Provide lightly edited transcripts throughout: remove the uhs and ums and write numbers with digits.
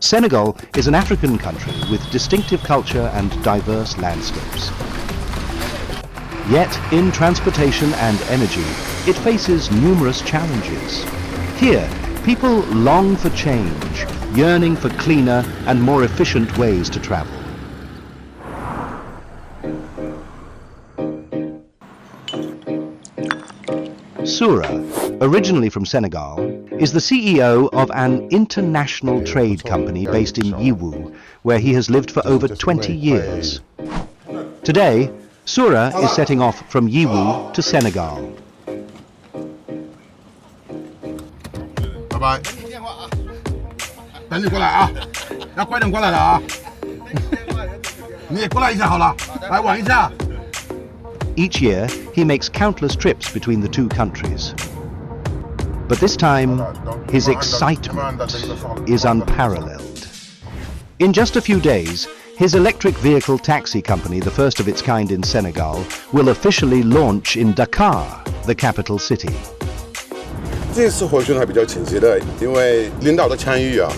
Senegal is an African country with distinctive culture and diverse landscapes. Yet, in transportation and energy, it faces numerous challenges. Here, people long for change, yearning for cleaner and more efficient ways to travel. Soura, originally from Senegal, is the CEO of an international trade company based in Yiwu, where he has lived for over 20 years. Today, Soura is setting off from Yiwu to Senegal. Bye-bye. 等你过来啊，要快点过来了啊！你也过来一下好了，来玩一下。 Each year, he makes countless trips between the two countries. But this time, his excitement is unparalleled. In just a few days, his electric vehicle taxi company, the first of its kind in Senegal, will officially launch in Dakar, the capital city. 这次活动还比较紧急的，因为领导的参与啊，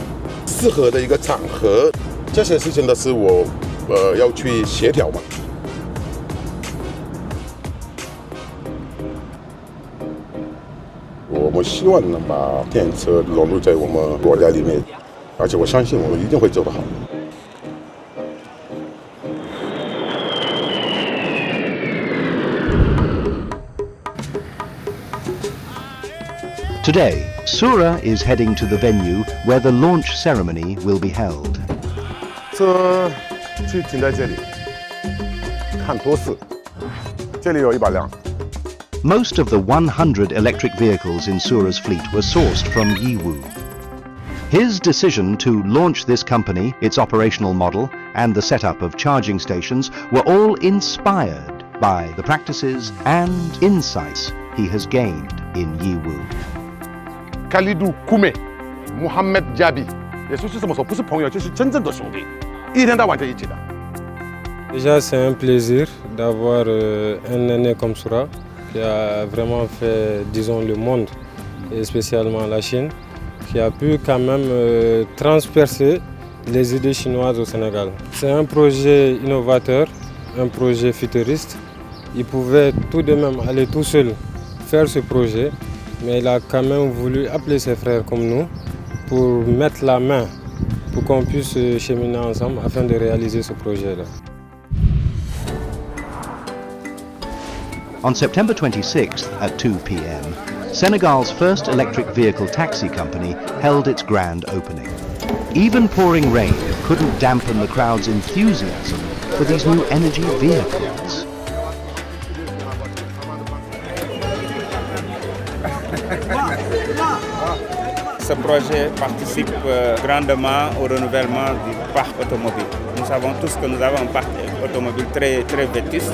适合的一个场合，这些事情都是我要去协调嘛。 我们希望能把电车融入在我们国家里面，而且我相信我们一定会做得好。 Today, Soura is heading to the venue where the launch ceremony will be held. 车去停在这里，看多次，这里有100辆。 Most of the 100 electric vehicles in Soura's fleet were sourced from Yiwu. His decision to launch this company, its operational model, and the setup of charging stations were all inspired by the practices and insights he has gained in Yiwu. Khalidou Koumé, Mohamed Diaby， 也就是这么说，不是朋友，就是真正的兄弟，一天到晚在一起的。 Déjà, c'est un plaisir d'avoir un aîné comme Soura, qui a vraiment fait, disons, le monde, et spécialement la Chine, qui a pu quand même transpercer les idées chinoises au Sénégal. C'est un projet innovateur, un projet futuriste. Il pouvait tout de même aller tout seul faire ce projet, mais il a quand même voulu appeler ses frères comme nous pour mettre la main, pour qu'on puisse cheminer ensemble afin de réaliser ce projet-là. On September 26th at 2 p.m, Senegal's first electric vehicle taxi company held its grand opening. Even pouring rain couldn't dampen the crowd's enthusiasm for these new energy vehicles. Ce projet participe grandement au renouvellement du parc automobile. Nous savons tous que nous avons un parc automobile très vétuste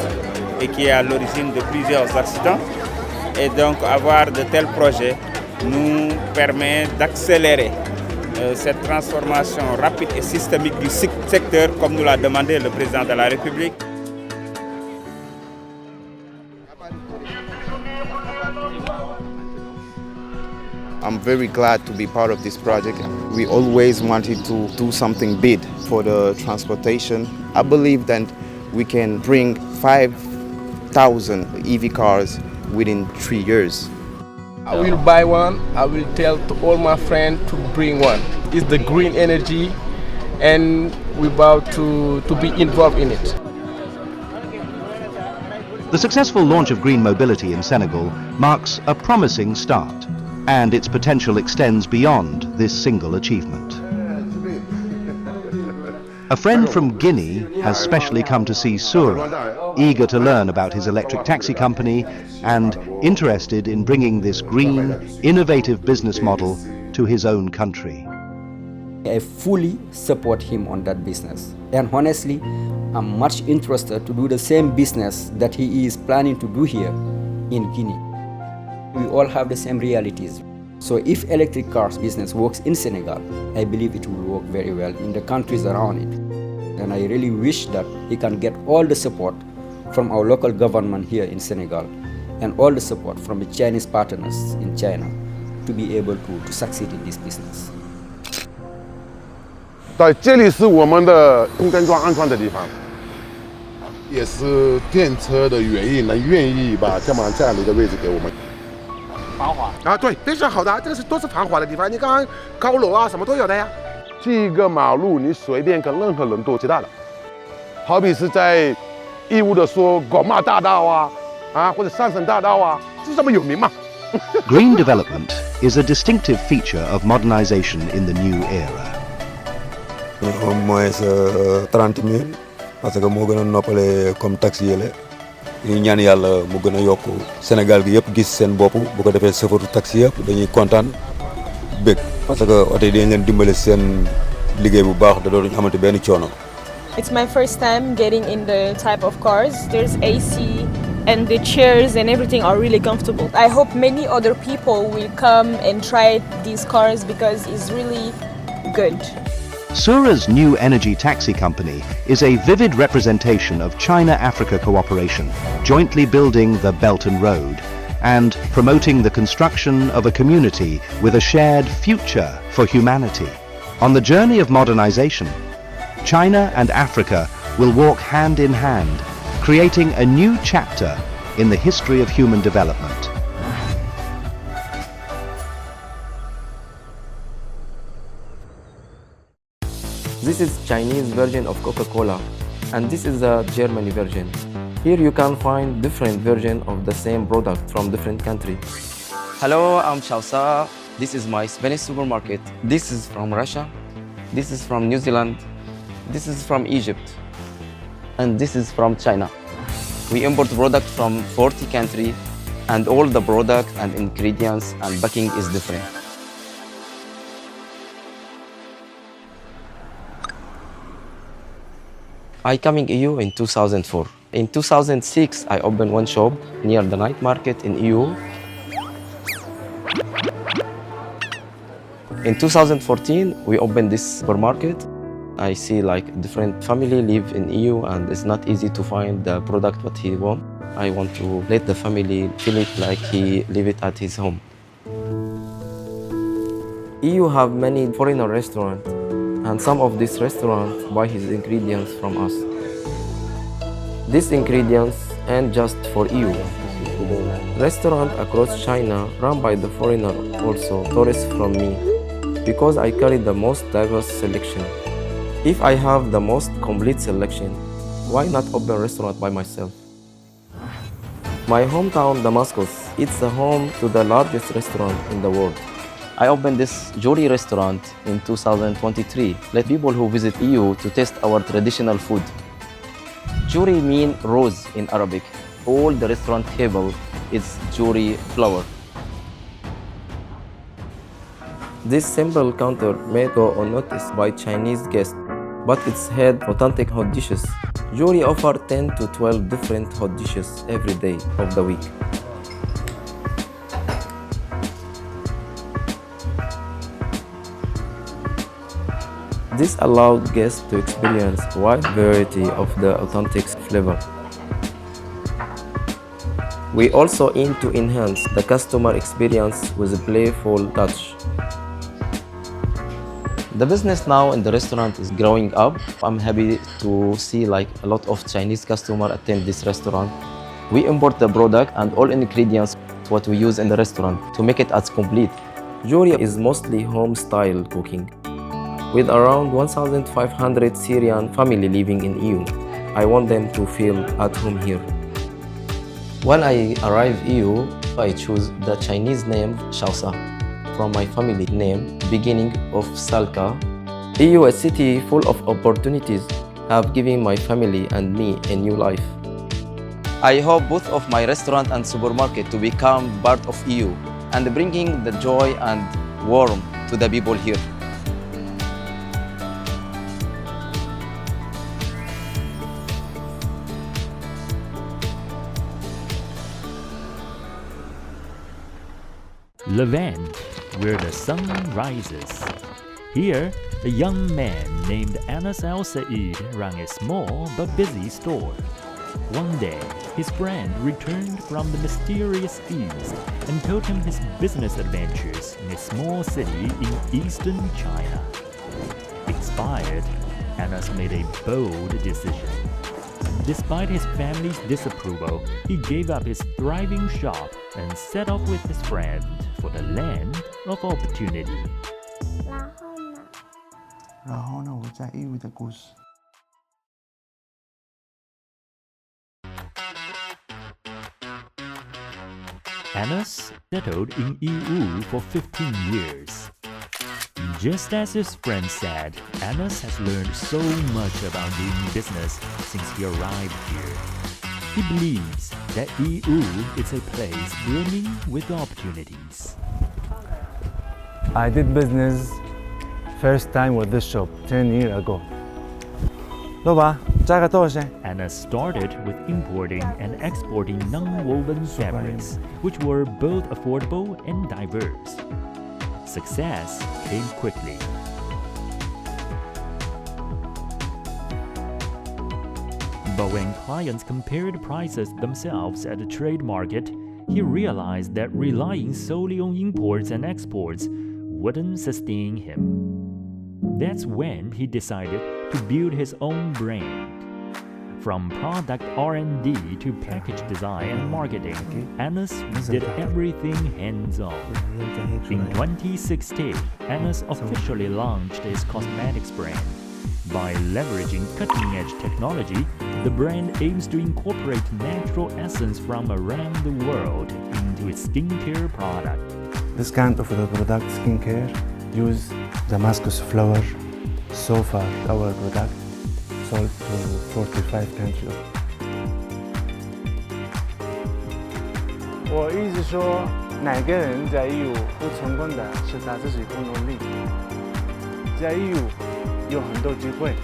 et qui est à l'origine de plusieurs accidents. Et donc avoir de tels projets nous permet d'accélérer cette transformation rapide et systémique du secteur comme nous l'a demandé le président de la République. I'm very glad to be part of this project. We always wanted to do something big for the transportation. I believe that we can bring 5,000 EV cars within 3 years. I will buy one. I will tell to all my friends to bring one. It's the green energy and we're about to be involved in it. The successful launch of green mobility in Senegal marks a promising start, and its potential extends beyond this single achievement. A friend from Guinea has specially come to see Soura, eager to learn about his electric taxi company and interested in bringing this green, innovative business model to his own country. I fully support him on that business, and honestly, I'm much interested to do the same business that he is planning to do here in Guinea. We all have the same realities. So if electric cars business works in Senegal, I believe it will work very well in the countries around it. And I really wish that he can get all the support from our local government here in Senegal and all the support from the Chinese partners in China to be able to succeed in this business. 对，这里是我们的充电桩安装的地方，也是电车的原因，愿意把这样的一个位置给我们。繁华啊，对，非常好的，这个都是繁华的地方。你看看高楼啊，什么都有的呀。这个马路你随便跟任何人都知道了，好比是在义乌的说广骂大道啊，或者上升大道啊，就这么有名嘛。Green development is a distinctive feature of modernization in the new era. Au moins 30 000 parce que moo gën a noppale comme taxi yële ñu ñaan yàlla mu gën a yokk Sénégal gi yëpp gis seen bopp bu ko defee chauffeur taxi yëpp dañuy kontaan bëgg parce que oto yi dañ leen dimbale seen liggéey bu baax da dootuñu xamante benn coono. It's my first time getting in the type of cars. There's AC and the chairs and everything are really comfortable. I hope many other people will come and try these cars because it's really good. Sura's new energy taxi company is a vivid representation of China-Africa cooperation, jointly building the Belt and Road and promoting the construction of a community with a shared future for humanity. On the journey of modernization, China and Africa will walk hand in hand, creating a new chapter in the history of human development. This is Chinese version of Coca-Cola, and this is the German version. Here you can find different versions of the same product from different countries. Hello, I'm Xiaosa. This is my Spanish supermarket. This is from Russia. This is from New Zealand. This is from Egypt. And this is from China. We import products from 40 countries, and all the products and ingredients and packing is different. I came in EU in 2004. In 2006, I opened one shop near the night market in EU. In 2014, we opened this supermarket. I see like different family live in EU and it's not easy to find the product what he want. I want to let the family feel it like he live it at his home. EU have many foreigner restaurants and some of these restaurants buy his ingredients from us. These ingredients ain't just for EU. Restaurants across China run by the foreigner also tourists from me because I carry the most diverse selection. If I have the most complete selection, why not open a restaurant by myself? My hometown, Damascus, it's the home to the largest restaurant in the world. I opened this jewelry restaurant in 2023. Let people who visit EU to taste our traditional food. Jewelry means rose in Arabic. All the restaurant table is jewelry flower. This simple counter may go unnoticed by Chinese guests, but it's had authentic hot dishes. Jewelry offer 10 to 12 different hot dishes every day of the week. This allowed guests to experience a wide variety of the authentic flavor. We also aim to enhance the customer experience with a playful touch. The business now in the restaurant is growing up. I'm happy to see like a lot of Chinese customers attend this restaurant. We import the product and all ingredients what we use in the restaurant to make it as complete. Jewelry is mostly home-style cooking. With around 1,500 Syrian family living in EU, I want them to feel at home here. When I arrived EU, I chose the Chinese name Xiaosa from my family name, beginning of Salka. EU, a city full of opportunities, have given my family and me a new life. I hope both of my restaurant and supermarket to become part of EU and bringing the joy and warmth to the people here. Levant, where the sun rises. Here, a young man named Anas Al Said ran a small but busy store. One day, his friend returned from the mysterious East and told him his business adventures in a small city in eastern China. It inspired, Anas made a bold decision. Despite his family's disapproval, he gave up his thriving shop and set off with his friend for the land of opportunity. 然后呢，我在义乌的故事。Anas settled in Yiwu for 15 years. Just as his friend said, Anas has learned so much about doing business since he arrived here. He believes that Yiwu is a place brimming with opportunities. I did business first time with this shop 10 years ago. Anas started with importing and exporting non-woven fabrics, which were both affordable and diverse. Success came quickly. But when clients compared prices themselves at the trade market, he realized that relying solely on imports and exports wouldn't sustain him. That's when he decided to build his own brand. From product R&D to package design and marketing, Anas did everything hands-on. In 2016, Anas officially launched his cosmetics brand. By leveraging cutting-edge technology, the brand aims to incorporate natural essence from around the world into its skincare product. This kind of the product skincare use Damascus flower. So far, our product sold to 45 countries. 我一直说，哪个人在义乌不成功的是他自己不努力。在义乌有很多机会。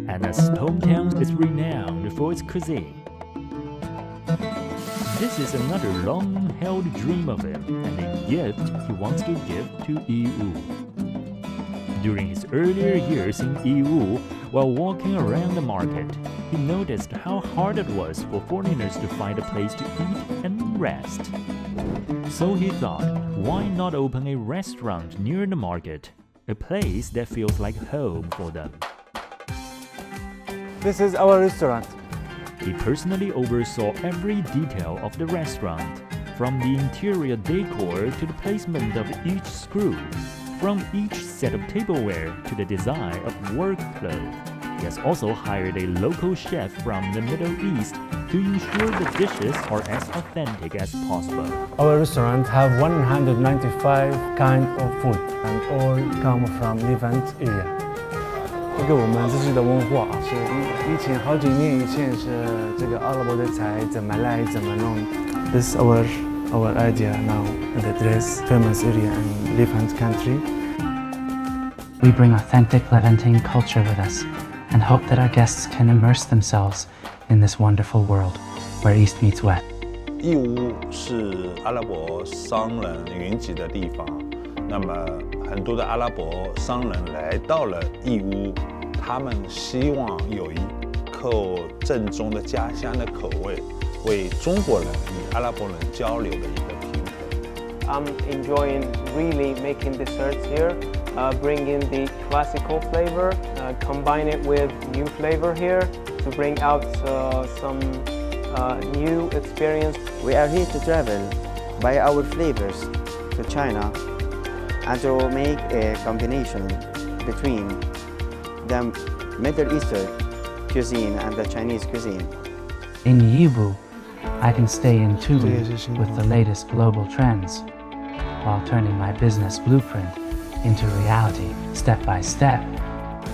Anas' hometown is renowned for its cuisine. This is another long-held dream of him and a gift he wants to give to Yiwu. During his earlier years in Yiwu, while walking around the market, he noticed how hard it was for foreigners to find a place to eat and rest. So he thought, why not open a restaurant near the market, a place that feels like home for them? This is our restaurant. He personally oversaw every detail of the restaurant, from the interior decor to the placement of each screw, from each set of tableware to the design of work clothes. He has also hired a local chef from the Middle East to ensure the dishes are as authentic as possible. Our restaurant have 195 kind of food and all come from Levant area. 这个我们自己的文化是以前好几年以前是这个阿拉伯的菜怎么来怎么弄。This is our idea now in the dress famous area in Levant country. We bring authentic Levantine culture with us and hope that our guests can immerse themselves in this wonderful world where East meets West. 义乌是阿拉伯商人云集的地方，那么很多的阿拉伯商人来到了义乌，他们希望有一口正宗的家乡的口味，为中国人与阿拉伯人交流的一个平台。I'm enjoying really making desserts here, bringing the classical flavor, combine it with new flavor here to bring out some new experience. We are here to travel by our flavors to China and to make a combination between the Middle Eastern cuisine and the Chinese cuisine. In Yiwu, I can stay in tune with the latest global trends while turning my business blueprint into reality step by step,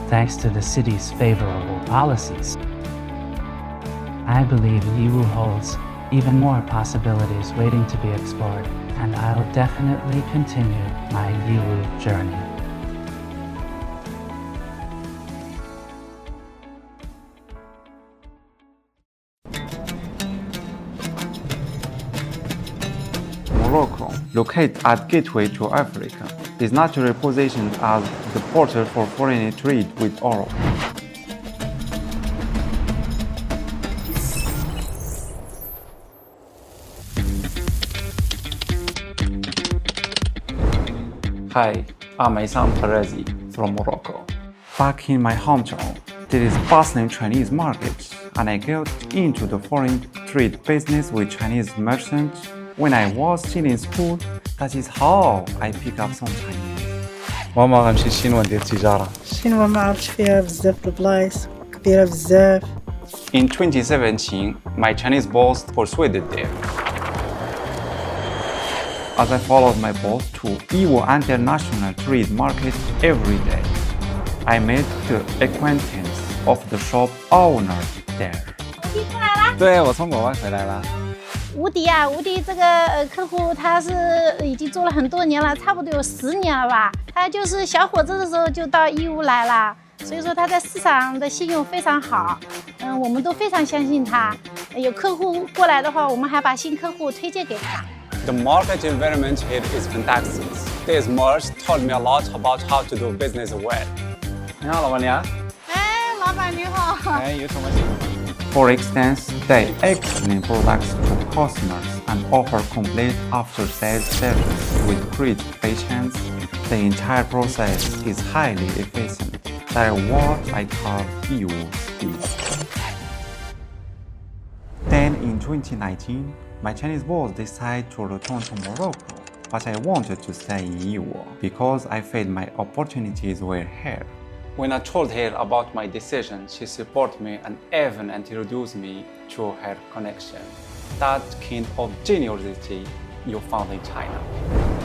thanks to the city's favorable policies. I believe Yiwu holds even more possibilities waiting to be explored, and I'll definitely continue my Yiwu journey. Morocco, located at gateway to Africa, is naturally positioned as the portal for foreign trade with Europe. Hi, I'm Isam Perezi from Morocco. Back in my hometown, there is bustling Chinese market, and I got into the foreign trade business with Chinese merchants when I was still in school. That is how I pick up some Chinese. ماما غنمشي للشينوا ندير التجارة. الشينوا ما عرفتش فيها بزاف البلايص كبيرة بزاف. In 2017, my Chinese boss persuaded them. As I followed my boss to Iwo International Trade Market every day, I made the acquaintance of the shop owner there. 对，我从国外回来了。吴迪啊，吴迪这个客户他是已经做了很多年了，差不多有10年了吧。他就是小伙子的时候就到义乌来了，所以说他在市场的信用非常好。我们都非常相信他。有客户过来的话，我们还把新客户推荐给他。The market environment here is fantastic. This merge taught me a lot about how to do business well. 你好，老板娘。哎，老板你好。哎，有什么事？ For instance, they explain products to customers and offer complete after-sales service with great patience. The entire process is highly efficient. That is what I call EU speed. Then in 2019, my Chinese boss decided to return to Morocco, but I wanted to stay in EU because I felt my opportunities were here. When I told her about my decision, she supported me and even introduced me to her connection. That kind of generosity you found in China.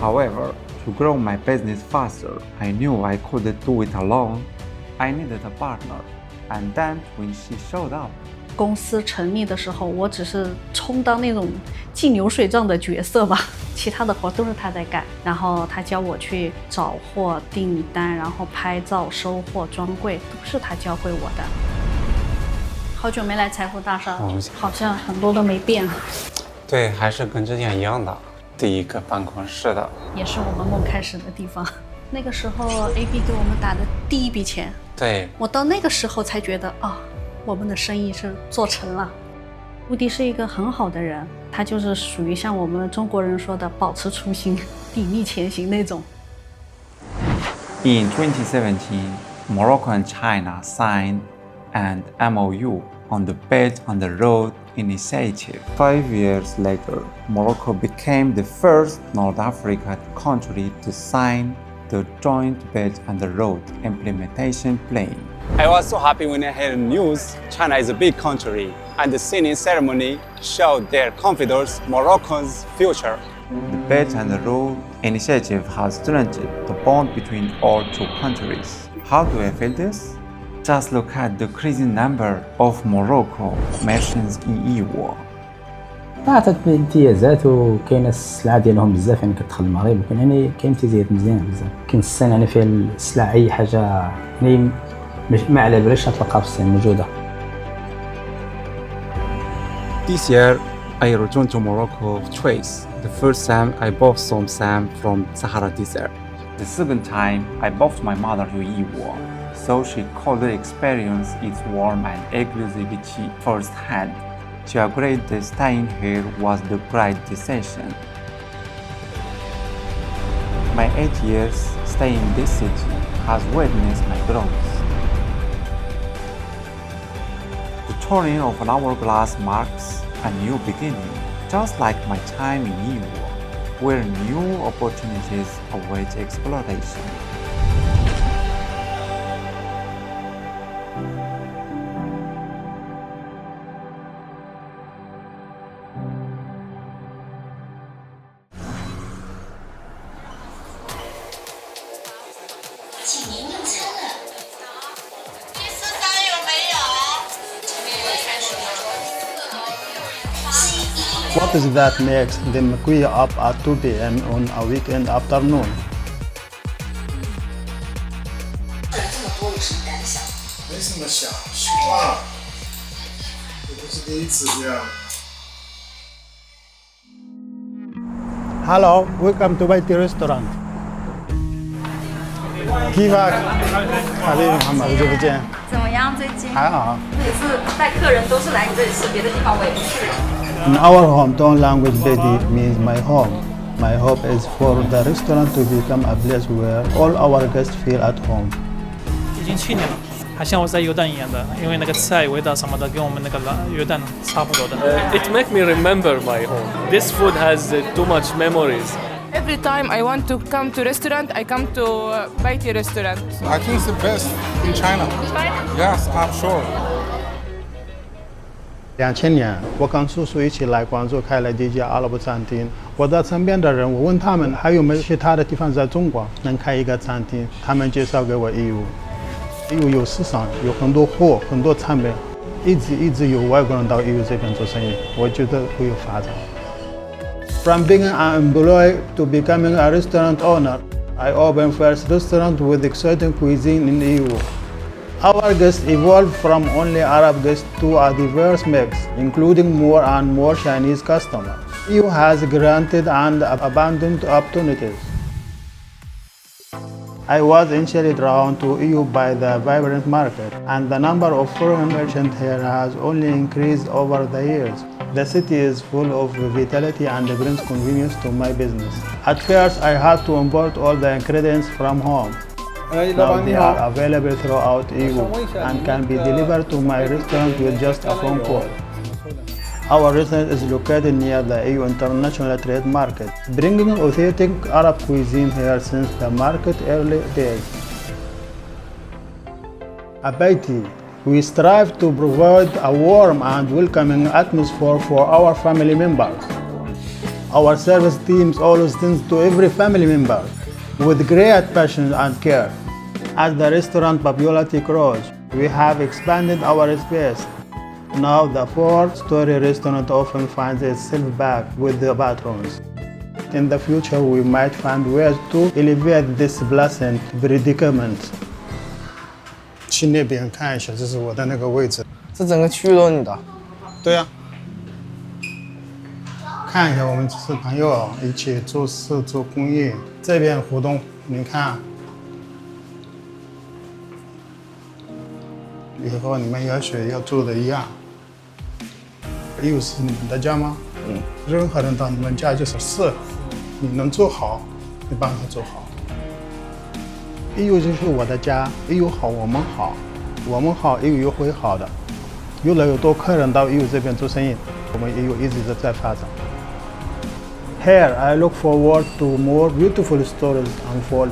However, to grow my business faster, I knew I couldn't do it alone. I needed a partner. And then when she showed up, 公司成立的时候，我只是充当那种进流水账的角色吧，其他的活都是他在干。然后他教我去找货、订单，然后拍照、收货、专柜，都是他教会我的。好久没来财富大厦，好像很多都没变。对，还是跟之前一样的，第一个办公室的，也是我们梦开始的地方。那个时候 AB 给我们打的第一笔钱，对，我到那个时候才觉得啊。我们的生意是做成了。吴迪是一个很好的人，他就是属于像我们中国人说的保持初心、砥砺前行那种。In 2017, Morocco and China signed an MOU on the Belt on the Road initiative. 5 years later, Morocco became the first North African country to sign the Joint Belt on the Road implementation plan. I was so happy when I heard the news. China is a big country, and the signing ceremony showed their confidence in Morocco's future. The Belt and the Road initiative has strengthened the bond between our two countries. How do I feel this? Just look at the increasing number of Morocco merchants in EU. عطات بامتيازات وكاينه السلعه ديالهم بزاف يعني كتدخل المغرب وكاين يعني كاين امتيازات مزيانه بزاف كاين الصين يعني فيها السلع اي حاجه يعني ما على بالش تلقاها في الصين موجوده. This year I returned to Morocco twice. The first time I bought some sand from Sahara Desert. The second time I bought my mother to EU, so she could experience its warmth and exclusivity firsthand. She agreed that staying here was the right decision. My 8 years staying in this city has witnessed my growth. The turning of an hourglass marks a new beginning, just like my time in EU, where new opportunities await exploration. What is that makes them queue up at 2 p.m. on a weekend afternoon? 没什么想，习惯了，也不是第一次这样。Hello, welcome to my restaurant. كيفك؟ حبيبي محمد 好久不见。怎么样？最近还好。每次带客人都是来你这里吃，别的地方我也不去。In our hometown language, Bedi means my home. My hope is for the restaurant to become a place where all our guests feel at home. 已经7年了，还像我在约旦一样的，因为那个菜味道什么的跟我们那个约旦差不多的。It makes me remember my home. This food has too much memories. Every time I want to come to restaurant, I come to Baiti restaurant. I think it's the best in China. Yes, I'm sure. 2000年，我跟叔叔一起来广州开了第一家阿拉伯餐厅。我的身边的人，我问他们还有没有其他的地方在中国能开一个餐厅，他们介绍给我义乌。义乌有市场，有很多货，很多产品，一直有外国人到义乌这边做生意，我觉得会有发展。From being an employee to becoming a restaurant owner, I opened first restaurant with exciting cuisine in EU. Our guests evolved from only Arab guests to a diverse mix, including more and more Chinese customers. EU has granted and abandoned opportunities. I was initially drawn to EU by the vibrant market, and the number of foreign merchants here has only increased over the years. The city is full of vitality and brings convenience to my business. At first, I had to import all the ingredients from home. Now they are available throughout EU and can be delivered to my restaurant with just a phone call. Our restaurant is located near the EU International Trade Market, bringing authentic Arab cuisine here since the market early days. At Baiti, we strive to provide a warm and welcoming atmosphere for our family members. Our service teams always tend to every family member with great passion and care. As the restaurant popularity grows, we have expanded our space. Now the 4-story restaurant often finds itself back with the patrons. In the future, we might find ways to elevate this blessed predicament. 去那边看一下，这是我的那个位置。这整个区域都是你的？对呀。看一下，我们是朋友一起做事做公益，这边活动，你看，以后你们也许要做的一样。又是你们的家吗？任何人到你们家就是你能做好，你帮他做好。EU 就是我的家，EU 好，我们好，我们好，EU 又会好的。越来越多客人到EU 这边做生意，我们EU一直都在发展。Here, I look forward to more beautiful stories unfold.